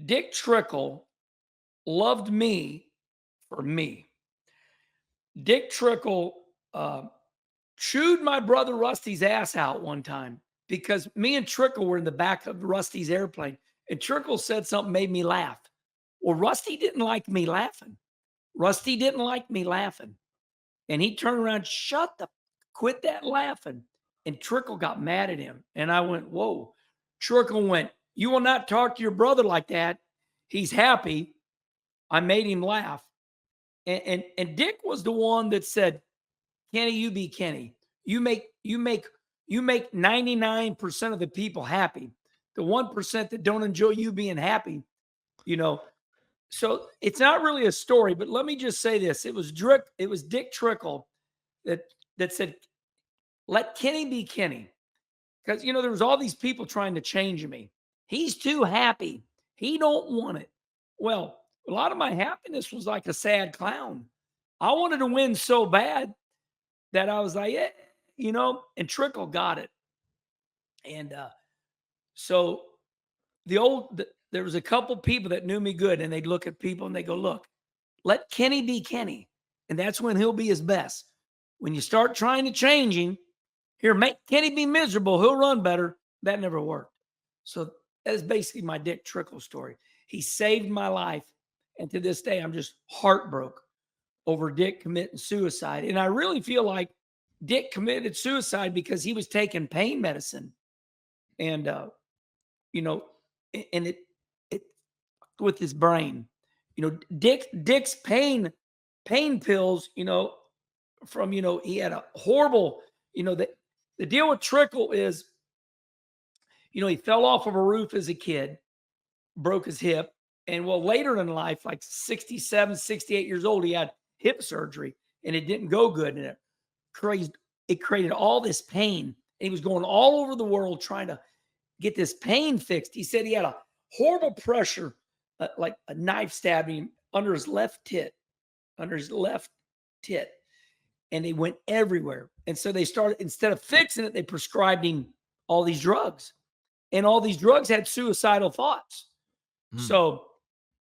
Dick Trickle loved me for me. Dick Trickle chewed my brother Rusty's ass out one time because me and Trickle were in the back of Rusty's airplane, and Trickle said something made me laugh. Well, Rusty didn't like me laughing. Rusty didn't like me laughing. And he turned around, quit that laughing. And Trickle got mad at him. And I went, whoa. Trickle went, you will not talk to your brother like that. He's happy. I made him laugh. And Dick was the one that said, Kenny, you be Kenny. You make 99% of the people happy. The 1% that don't enjoy you being happy, So it's not really a story, but let me just say this. It was Dick Trickle that said, let Kenny be Kenny. Because, there was all these people trying to change me. He's too happy. He don't want it. Well, a lot of my happiness was like a sad clown. I wanted to win so bad that I was like, and Trickle got it. And so there was a couple people that knew me good, and they'd look at people and they go, look, let Kenny be Kenny. And that's when he'll be his best. When you start trying to change him, here, make Kenny be miserable, he'll run better. That never worked. So that is basically my Dick Trickle story. He saved my life. And to this day, I'm just heartbroken over Dick committing suicide. And I really feel like Dick committed suicide because he was taking pain medicine. And, and it with his brain, Dick's pain pills, from, he had a horrible, the deal with Trickle is, he fell off of a roof as a kid, broke his hip. And later in life, like 67, 68 years old, he had hip surgery and it didn't go good. And it created all this pain. And he was going all over the world trying to get this pain fixed. He said he had a horrible pressure, like a knife stabbing him under his left tit. And they went everywhere. And so they started, instead of fixing it, they prescribed him all these drugs. And all these drugs had suicidal thoughts. So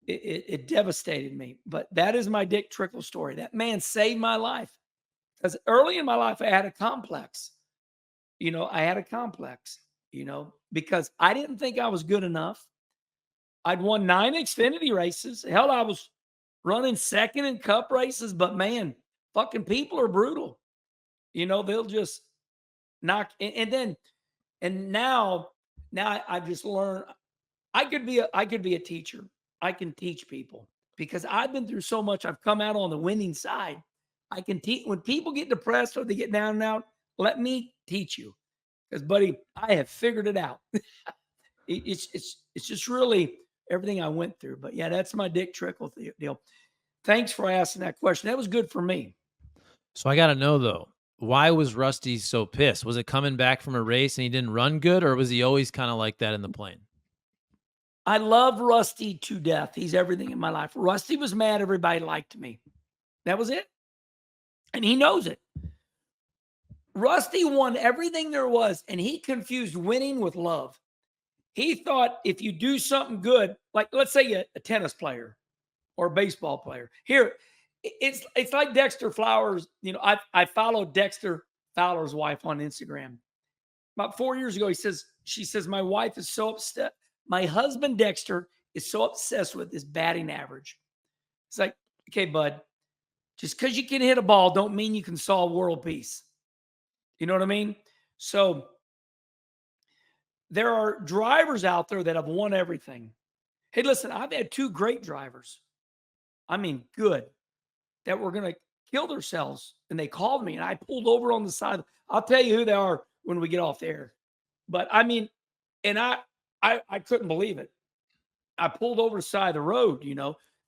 it devastated me. But that is my Dick Trickle story. That man saved my life. Because early in my life, I had a complex. Because I didn't think I was good enough. I'd won 9 Xfinity races. Hell, I was running second in cup races. But man, fucking people are brutal. They'll just knock. And now I've just learned I could be a teacher. I can teach people because I've been through so much. I've come out on the winning side. I can teach when people get depressed or they get down and out. Let me teach you, because buddy, I have figured it out. It's just really everything I went through. But yeah, that's my Dick Trickle deal. Thanks for asking that question. That was good for me. So I got to know though, why was Rusty so pissed? Was it coming back from a race and he didn't run good, or was he always kind of like that in the plane? I love Rusty to death. He's everything in my life. Rusty was mad everybody liked me. That was it. And he knows it. Rusty won everything there was, and he confused winning with love. He thought if you do something good, like let's say a tennis player or a baseball player. Here, it's like Dexter Flowers. I followed Dexter Fowler's wife on Instagram. About 4 years ago, she says, my wife is so upset. My husband, Dexter, is so obsessed with his batting average. It's like, okay, bud, just because you can hit a ball don't mean you can solve world peace. You know what I mean? So there are drivers out there that have won everything. Hey, listen, I've had 2 great drivers. I mean, good, that were going to kill themselves. And they called me and I pulled over on the side. I'll tell you who they are when we get off the air. But I mean, and I couldn't believe it. I pulled over the side of the road,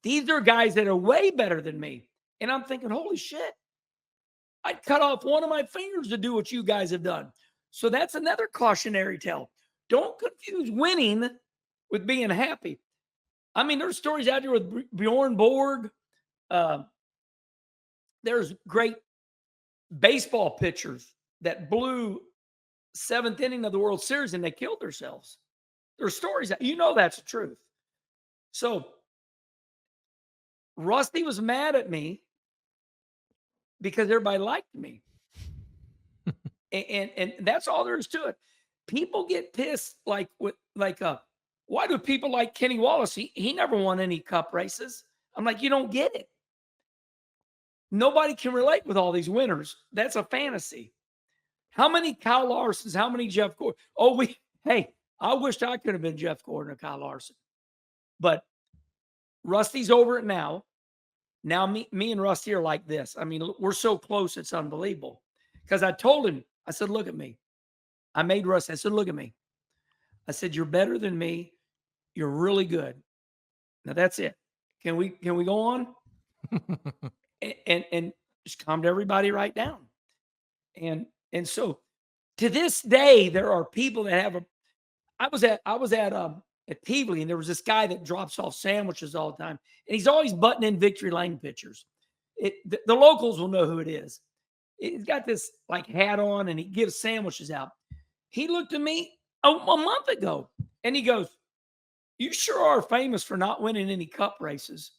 These are guys that are way better than me. And I'm thinking, holy shit, I'd cut off one of my fingers to do what you guys have done. So that's another cautionary tale. Don't confuse winning with being happy. I mean, there's stories out there with Bjorn Borg. There's great baseball pitchers that blew 7th inning of the World Series and they killed themselves. There's stories that that's the truth. So Rusty was mad at me because everybody liked me. And that's all there is to it. People get pissed why do people like Kenny Wallace? He never won any cup races. I'm like, you don't get it. Nobody can relate with all these winners. That's a fantasy. How many Kyle Larsons? How many Jeff Gordon? Hey, I wished I could have been Jeff Gordon or Kyle Larson. But Rusty's over it now. Now me and Rusty are like this. I mean, we're so close, it's unbelievable. Because I told him, I said, look at me. I made Rusty. I said, look at me. I said, you're better than me. You're really good. Now that's it. Can we go on? and just calmed everybody right down. And so to this day, there are people that have I was at Peevely, and there was this guy that drops off sandwiches all the time, and he's always butting in Victory Lane pictures. The locals will know who it is. He's got this like hat on, and he gives sandwiches out. He looked at me a month ago, and he goes, "You sure are famous for not winning any cup races."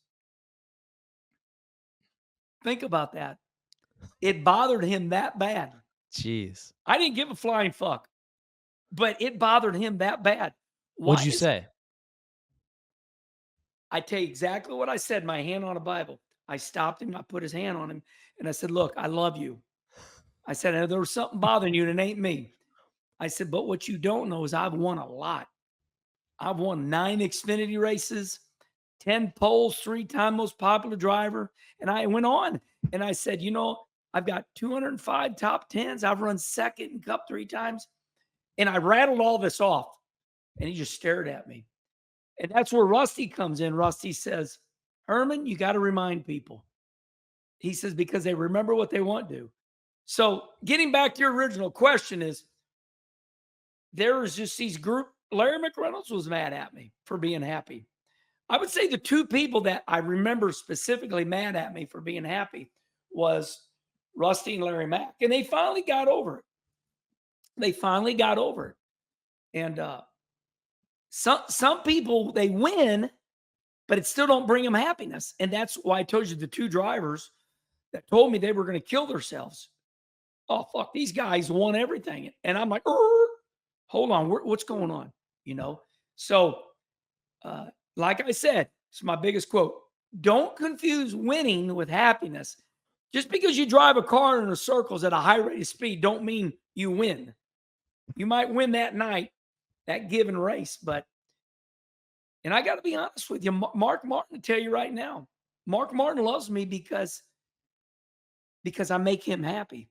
Think about that. It bothered him that bad. Jeez. I didn't give a flying fuck, but it bothered him that bad. What'd you say? I tell you exactly what I said, my hand on a Bible. I stopped him, I put his hand on him, and I said, look, I love you. I said, there was something bothering you, and it ain't me. I said, but what you don't know is I've won a lot. I've won 9 Xfinity races, 10 poles, 3-time most popular driver. And I went on and I said, I've got 205 top 10s. I've run second in Cup 3 times. And I rattled all this off. And he just stared at me. And that's where Rusty comes in. Rusty says, Herman, you got to remind people. He says, because they remember what they want to. So getting back to your original question is, there was just these group. Larry McReynolds was mad at me for being happy. I would say the 2 people that I remember specifically mad at me for being happy was Rusty and Larry Mack. And they finally got over it. And some people, they win, but it still don't bring them happiness. And that's why I told you the 2 drivers that told me they were going to kill themselves. Oh, fuck, these guys won everything. And I'm like, hold on, what's going on? So like I said, it's my biggest quote. Don't confuse winning with happiness. Just because you drive a car in the circles at a high rate of speed don't mean you win. You might win that night, that given race, and I got to be honest with you, Mark Martin, to tell you right now, Mark Martin loves me because I make him happy.